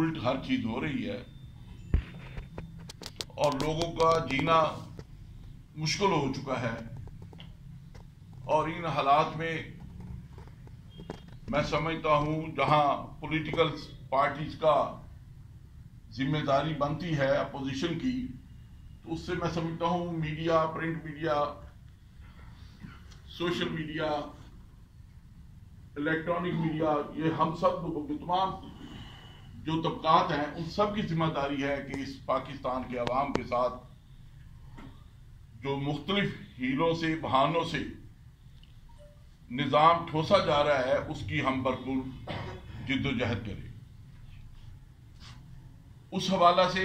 الٹ ہر چیز ہو رہی ہے اور لوگوں کا جینا مشکل ہو چکا ہے، اور ان حالات میں میں سمجھتا ہوں جہاں پولیٹیکل پارٹیز کا ذمہ داری بنتی ہے اپوزیشن کی، تو اس سے میں سمجھتا ہوں media, print media, social media, electronic media, یہ ہم سب تمام جو طبقات ہیں ان سب کی ذمہ داری ہے کہ اس پاکستان کے عوام کے ساتھ جو مختلف ہیلوں سے، بہانوں سے نظام ٹھوسا جا رہا ہے اس کی ہم بھرپور جد و جہد کریں۔ اس حوالہ سے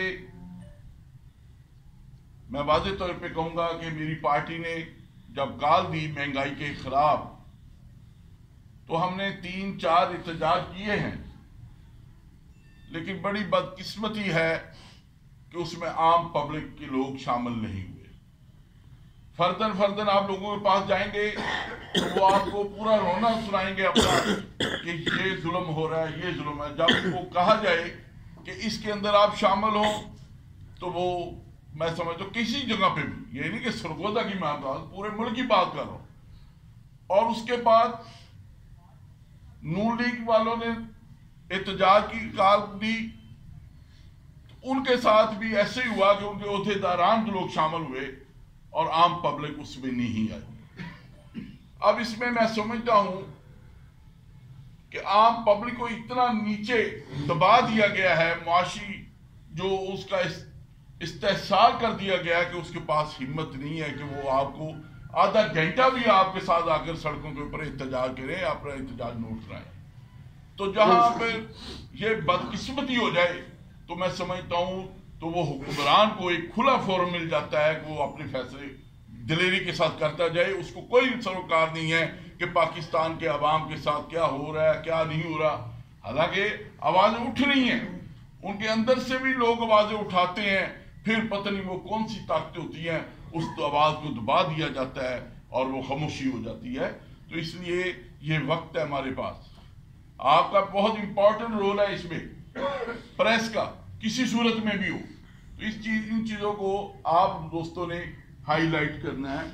میں واضح طور پہ کہوں گا کہ میری پارٹی نے جب کال دی مہنگائی کے خلاف تو ہم نے 3-4 احتجاج کیے ہیں، لیکن بڑی بدقسمتی ہے کہ اس میں عام پبلک کے لوگ شامل نہیں ہوئے۔ فردن آپ لوگوں کے پاس جائیں گے تو وہ آپ کو پورا رونا سنائیں گے اپنا کہ یہ ظلم ہو رہا ہے، یہ ظلم ہے۔ جب وہ کہا جائے کہ اس کے اندر آپ شامل ہوں تو وہ، میں سمجھتا ہوں کسی جگہ پہ بھی، یہ نہیں کہ سرگودا کی میں بات، پورے ملک کی بات کر رہا ہوں۔ اور اس کے بعد نون لیگ والوں نے احتجاج کی کال دی، ان کے ساتھ بھی ایسے ہی ہوا کہ ان کے عہدیداران لوگ شامل ہوئے اور عام پبلک اس میں نہیں آئی۔ اب اس میں سمجھتا ہوں کہ عام پبلک کو اتنا نیچے دبا دیا گیا ہے، معاشی جو اس کا استحصال کر دیا گیا ہے کہ اس کے پاس ہمت نہیں ہے کہ وہ آپ کو آدھا گھنٹہ بھی آپ کے ساتھ آ کر سڑکوں کے اوپر احتجاج کریں، اپنا احتجاج نوٹ کرائیں۔ تو جہاں پہ یہ بدقسمتی ہو جائے تو میں سمجھتا ہوں تو وہ حکمران کو ایک کھلا فورم مل جاتا ہے کہ وہ اپنے فیصلے دلیری کے ساتھ کرتا جائے۔ اس کو کوئی سروکار نہیں ہے کہ پاکستان کے عوام کے ساتھ کیا ہو رہا ہے، کیا نہیں ہو رہا۔ حالانکہ آوازیں اٹھ رہی ہیں، ان کے اندر سے بھی لوگ آوازیں اٹھاتے ہیں، پھر پتہ نہیں وہ کون سی طاقتیں ہوتی ہیں، اس آواز کو دبا دیا جاتا ہے اور وہ خاموشی ہو جاتی ہے۔ تو اس لیے یہ وقت ہے ہمارے پاس، آپ کا بہت امپورٹنٹ رول ہے اس میں، پریس کا کسی صورت میں بھی ہو، تو ان چیزوں کو آپ دوستوں نے ہائی لائٹ کرنا ہے۔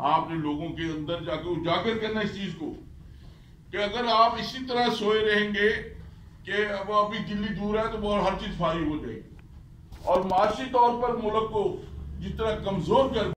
آپ نے لوگوں کے اندر جا کے اجاگر کرنا اس چیز کو کہ اگر آپ اسی طرح سوئے رہیں گے کہ وہ ابھی دلی دور ہے تو وہ ہر چیز فارغ ہو جائے گی، اور معاشی طور پر ملک کو جس طرح کمزور کر